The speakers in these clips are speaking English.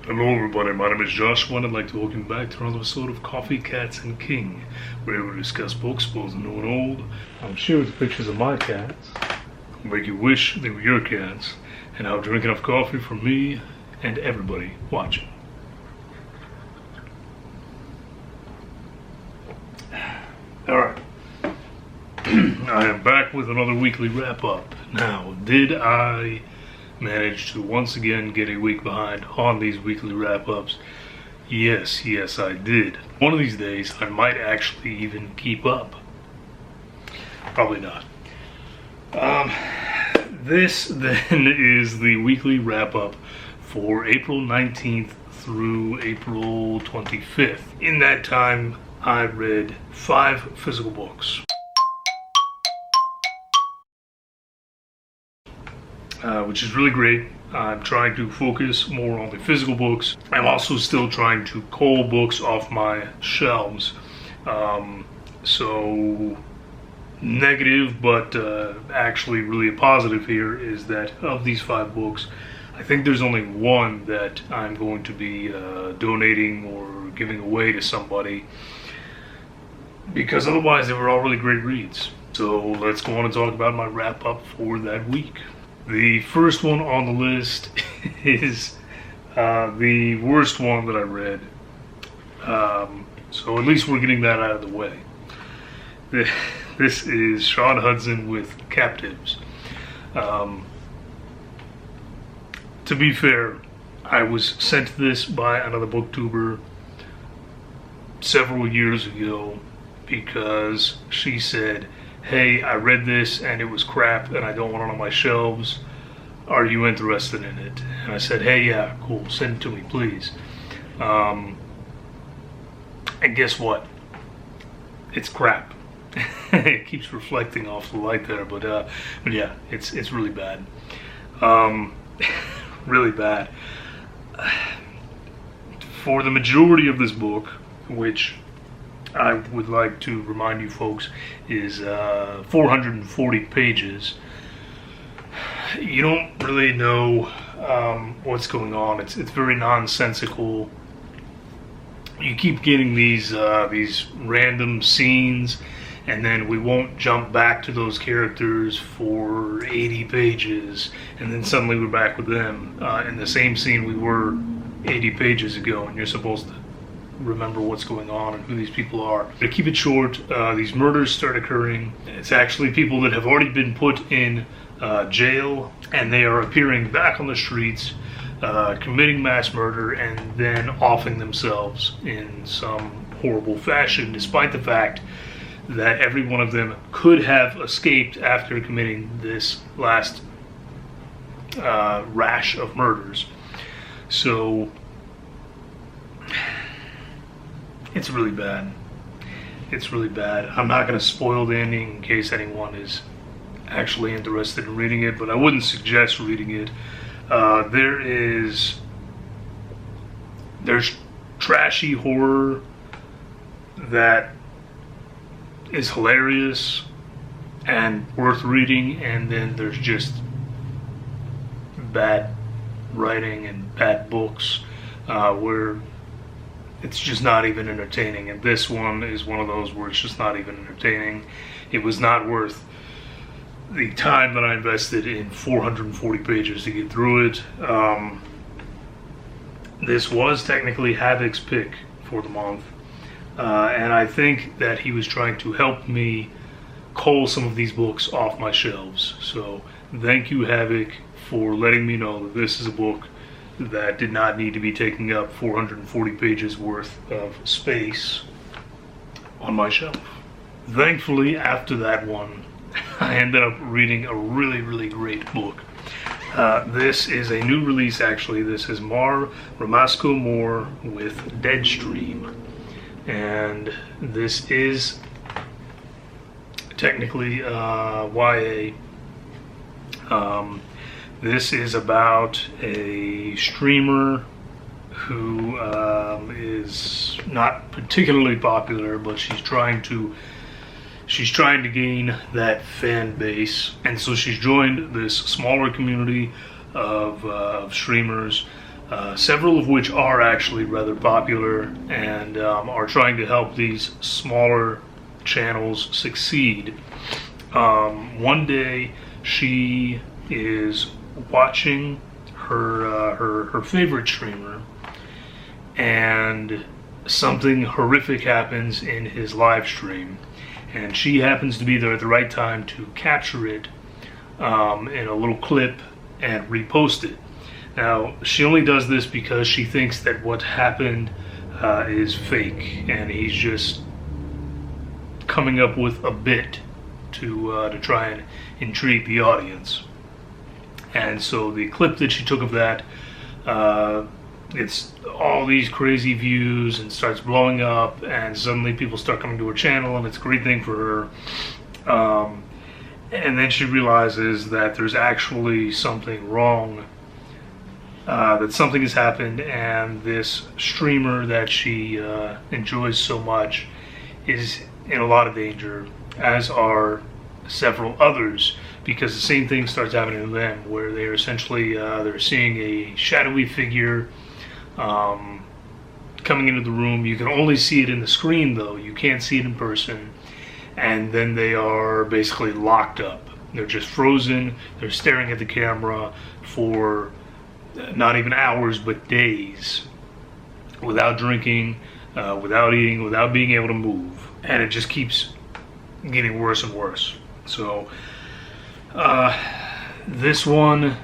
Hello everybody, my name is Joshua and I'd like to welcome you back to another episode of Coffee, Cats, and King, where we discuss books both new and old. I'm sure with pictures of my cats, make you wish they were your cats, and I'll drink enough coffee for me and everybody watching. Alright, I am back with another weekly wrap-up. Now, did I managed to once again get a week behind on these weekly wrap-ups? Yes, I did. One of these days, I might actually even keep up. Probably not. This then is the weekly wrap-up for April 19th through April 25th. In that time, I read 5 physical books. Which is really great. I'm trying to focus more on the physical books. I'm also still trying to cull books off my shelves. So negative, but actually really a positive here is that of these 5 books, I think there's only one that I'm going to be donating or giving away to somebody, because otherwise they were all really great reads. So let's go on and talk about my wrap up for that week. The first one on the list is the worst one that I read. So at least we're getting that out of the way. This is Shaun Hutson with Captives. To be fair, I was sent this by another booktuber several years ago because she said, "Hey, I read this and it was crap and I don't want it on my shelves. Are you interested in it?" And I said, "Hey, yeah, cool, send it to me, please." And guess what? It's crap. It keeps reflecting off the light there, but yeah, it's really bad. Really bad. For the majority of this book, which I would like to remind you folks is 440 pages, you don't really know what's going on. It's very nonsensical. You keep getting these random scenes, and then we won't jump back to those characters for 80 pages, and then suddenly we're back with them in the same scene we were 80 pages ago, and you're supposed to remember what's going on and who these people are. To keep it short, these murders start occurring. It's actually people that have already been put in jail, and they are appearing back on the streets, committing mass murder, and then offing themselves in some horrible fashion, despite the fact that every one of them could have escaped after committing this last rash of murders. So it's really bad. It's really bad. I'm not going to spoil the ending in case anyone is actually interested in reading it, but I wouldn't suggest reading it. There's trashy horror that is hilarious and worth reading, and then there's just bad writing and bad books where it's just not even entertaining, and this one is one of those where it's just not even entertaining. It was not worth the time that I invested in 440 pages to get through it. This was technically Havoc's pick for the month, and I think that he was trying to help me cull some of these books off my shelves. So thank you, Havoc, for letting me know that this is a book that did not need to be taking up 440 pages worth of space on my shelf. Thankfully, after that one, I ended up reading a really great book. This is a new release, actually. This is Mar Romasco-Moore with Deadstream. And this is technically YA. This is about a streamer who is not particularly popular, but she's trying to gain that fan base, and so she's joined this smaller community of streamers several of which are actually rather popular and are trying to help these smaller channels succeed. One day she is watching her favorite streamer, and something horrific happens in his live stream, and she happens to be there at the right time to capture it in a little clip and repost it. Now, she only does this because she thinks that what happened is fake, and he's just coming up with a bit to try and intrigue the audience. And so the clip that she took of that, it's all these crazy views and starts blowing up, and suddenly people start coming to her channel, and it's a great thing for her. And then she realizes that there's actually something wrong, that something has happened, and this streamer that she enjoys so much is in a lot of danger, as are several others, because the same thing starts happening to them, where they're essentially they're seeing a shadowy figure coming into the room. You can only see it in the screen, though. You can't see it in person. And then they are basically locked up. They're just frozen. They're staring at the camera for not even hours, but days, without drinking, without eating, without being able to move. And it just keeps getting worse and worse. So this one,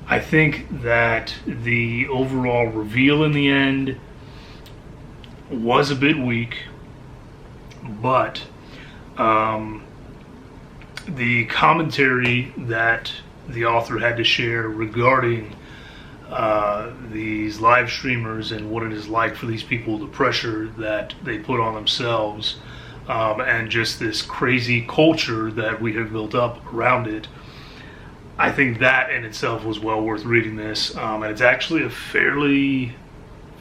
I think that the overall reveal in the end was a bit weak, but the commentary that the author had to share regarding these live streamers and what it is like for these people, the pressure that they put on themselves, and just this crazy culture that we have built up around it, I think that in itself was well worth reading this. And it's actually a fairly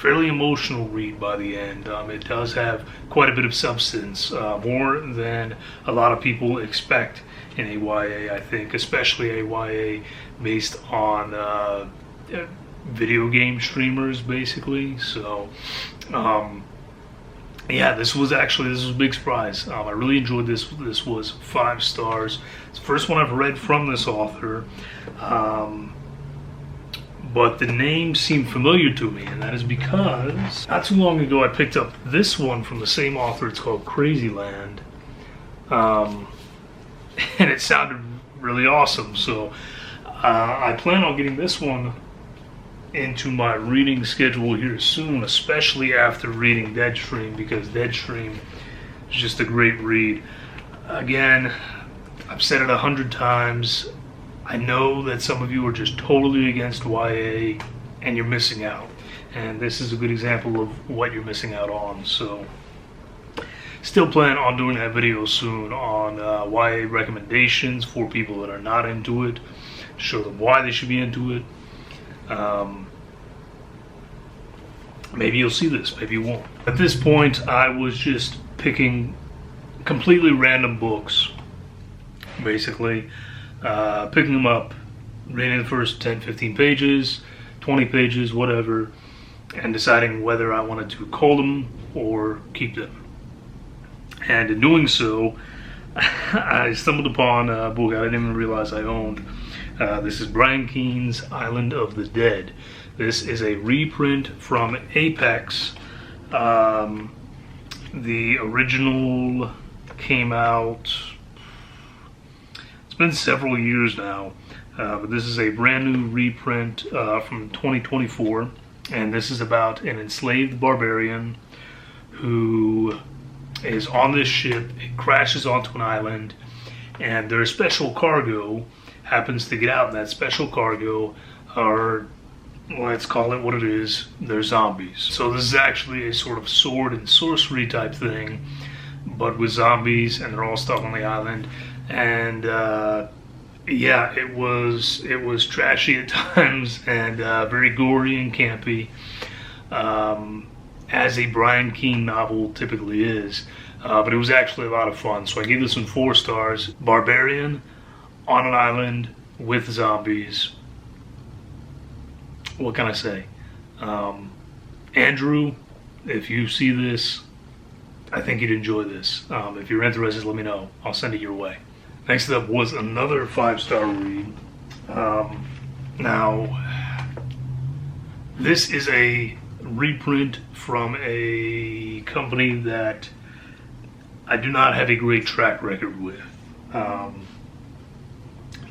emotional read by the end. It does have quite a bit of substance, more than a lot of people expect in a YA, I think, especially a YA based on video game streamers, basically. So yeah, this was a big surprise. I really enjoyed this. This was 5 stars. It's the first one I've read from this author, but the name seemed familiar to me, and that is because not too long ago I picked up this one from the same author. It's called Crazy Land, and it sounded really awesome. So I plan on getting this one into my reading schedule here soon, especially after reading Deadstream, because Deadstream is just a great read. Again, I've said it 100 times. I know that some of you are just totally against YA and you're missing out, and this is a good example of what you're missing out on. So still plan on doing that video soon on YA recommendations for people that are not into it, show them why they should be into it. Maybe you'll see this, maybe you won't. At this point, I was just picking completely random books, basically, picking them up, reading the first 10, 15 pages, 20 pages, whatever, and deciding whether I wanted to cull them or keep them. And in doing so, I stumbled upon a book I didn't even realize I owned. This is Brian Keene's Island of the Dead. This is a reprint from Apex. The original came out, it's been several years now, but this is a brand new reprint from 2024, and this is about an enslaved barbarian who is on this ship. It crashes onto an island, and their special cargo happens to get out, and that special cargo are, let's call it what it is, they're zombies. So this is actually a sort of sword and sorcery type thing, but with zombies, and they're all stuck on the island. And yeah, it was trashy at times, and very gory and campy, as a Brian Keene novel typically is. But it was actually a lot of fun, so I gave this one 4 stars. Barbarian on an island with zombies. What can I say? Andrew, if you see this, I think you'd enjoy this. If you're interested, let me know. I'll send it your way. Next up was another 5-star read. Now, this is a reprint from a company that I do not have a great track record with.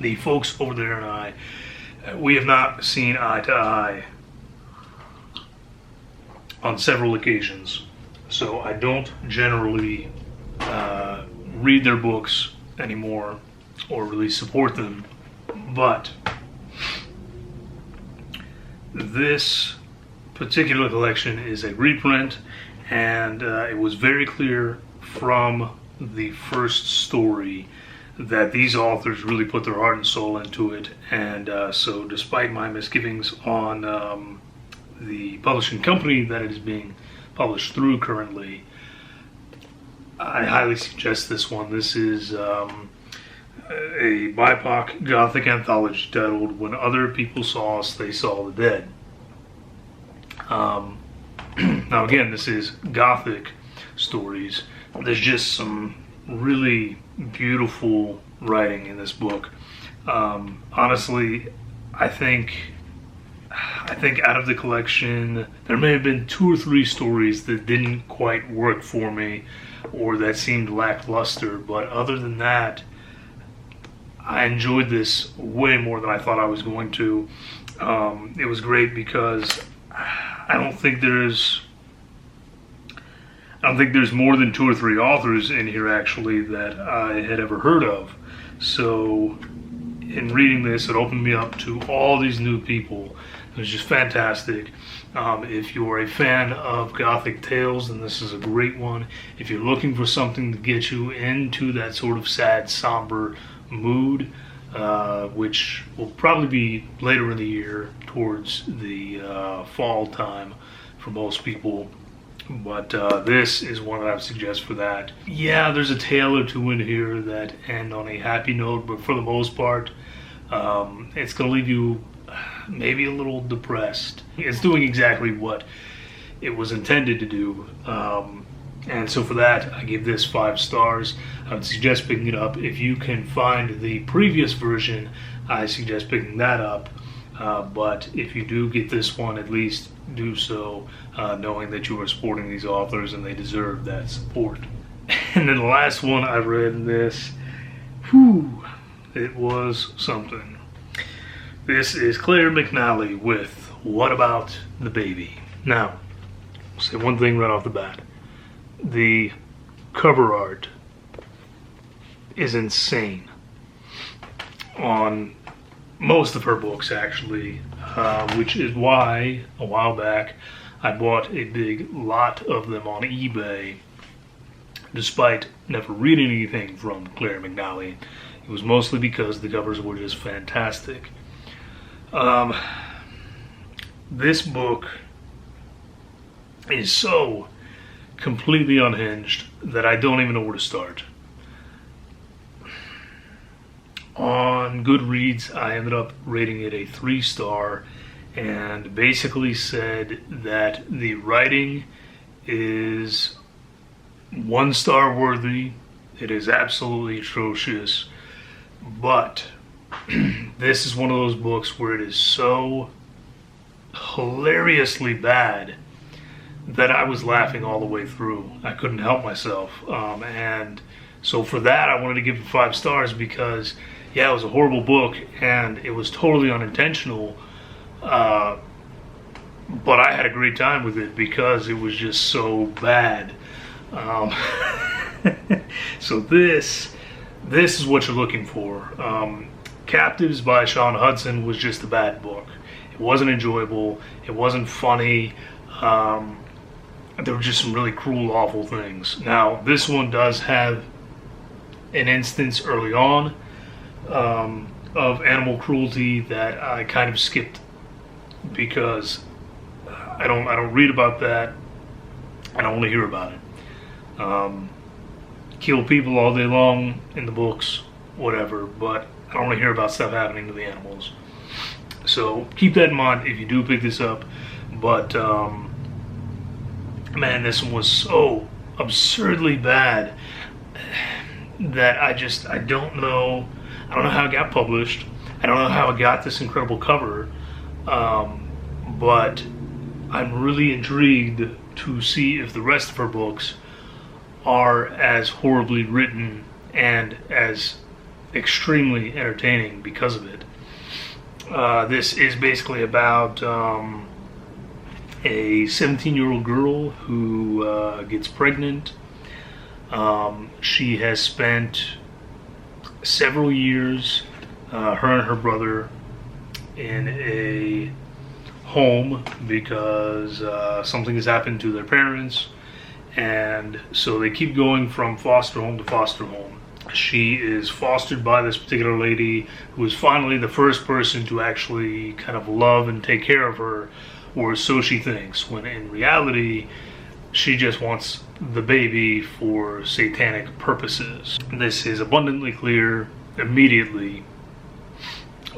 The folks over there and I, we have not seen eye to eye on several occasions. So I don't generally read their books anymore or really support them. But this particular collection is a reprint, and it was very clear from the first story that these authors really put their heart and soul into it. And so despite my misgivings on the publishing company that it is being published through currently, I highly suggest this one. This is a BIPOC Gothic anthology titled When Other People Saw Us, They Saw the Dead. Now again, this is Gothic stories. There's just some really beautiful writing in this book. Honestly, I think out of the collection, there may have been 2 or 3 stories that didn't quite work for me or that seemed lackluster, but other than that, I enjoyed this way more than I thought I was going to. It was great because I don't think there's more than 2 or 3 authors in here actually that I had ever heard of. So in reading this, it opened me up to all these new people. It was just fantastic. If you're a fan of Gothic tales, then this is a great one. If you're looking for something to get you into that sort of sad, somber mood, which will probably be later in the year, towards the fall time for most people. But this is one that I would suggest for that. Yeah, there's a tale or 2 in here that end on a happy note, but for the most part, it's going to leave you maybe a little depressed. It's doing exactly what it was intended to do. And so for that, I give this 5 stars. I would suggest picking it up. If you can find the previous version, I suggest picking that up. But if you do get this one, at least do so knowing that you are supporting these authors and they deserve that support. And then the last one I read in this, it was something. This is Clare McNally with What About the Baby? Now, I'll say one thing right off the bat. The cover art is insane on most of her books, actually, which is why a while back I bought a big lot of them on eBay, despite never reading anything from Clare McNally. It was mostly because the covers were just fantastic. This book is so completely unhinged that I don't even know where to start. On Goodreads, I ended up rating it a 3-star and basically said that the writing is 1-star worthy. It is absolutely atrocious, but this is one of those books where it is so hilariously bad that I was laughing all the way through. I couldn't help myself. And so for that, I wanted to give it 5 stars because, yeah, it was a horrible book and it was totally unintentional. But I had a great time with it because it was just so bad. So this is what you're looking for. Captives by Shaun Hutson was just a bad book. It wasn't enjoyable. It wasn't funny. There were just some really cruel, awful things. Now, this one does have an instance early on of animal cruelty that I kind of skipped because I don't read about that. I don't want to hear about it. Kill people all day long in the books, whatever, but I don't want to hear about stuff happening to the animals. So keep that in mind if you do pick this up. But man, this one was so absurdly bad that I don't know. I don't know how it got published. I don't know how it got this incredible cover. But I'm really intrigued to see if the rest of her books are as horribly written and as extremely entertaining because of it. This is basically about a 17-year-old girl who gets pregnant. She has spent several years, her and her brother, in a home because something has happened to their parents, and so they keep going from foster home to foster home. She is fostered by this particular lady who is finally the first person to actually kind of love and take care of her, or so she thinks, when in reality she just wants the baby for satanic purposes. This is abundantly clear immediately,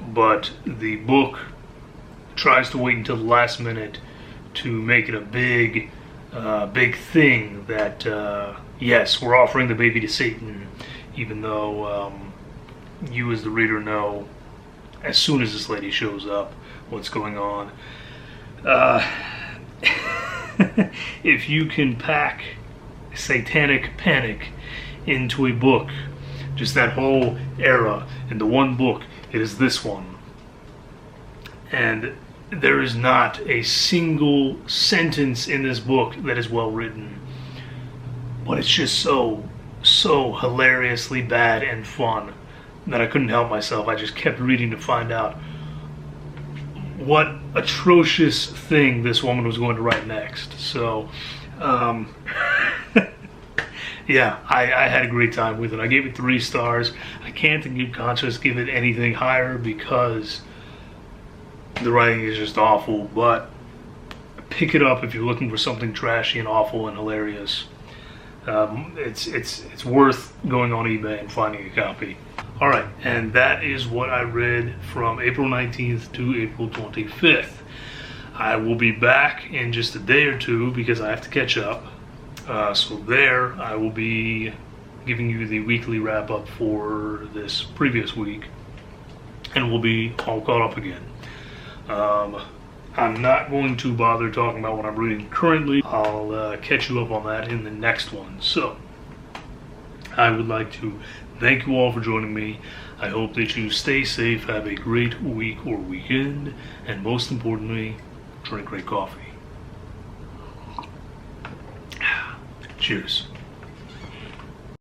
but the book tries to wait until the last minute to make it a big thing that yes, we're offering the baby to Satan, even though you as the reader know as soon as this lady shows up what's going on. If you can pack satanic panic into a book, just that whole era, into one book, it is this one. And there is not a single sentence in this book that is well written, but it's just so hilariously bad and fun that I couldn't help myself. I just kept reading to find out what atrocious thing this woman was going to write next. So yeah, I had a great time with it. I gave it 3 stars. I can't in good conscience give it anything higher because the writing is just awful, but pick it up if you're looking for something trashy and awful and hilarious. It's worth going on eBay and finding a copy. Alright, and that is what I read from April 19th to April 25th. I will be back in just a day or two because I have to catch up. So there I will be giving you the weekly wrap up for this previous week, and we'll be all caught up again. I'm not going to bother talking about what I'm reading currently. I'll catch you up on that in the next one. So, I would like to thank you all for joining me. I hope that you stay safe, have a great week or weekend, and most importantly, drink great coffee. Cheers.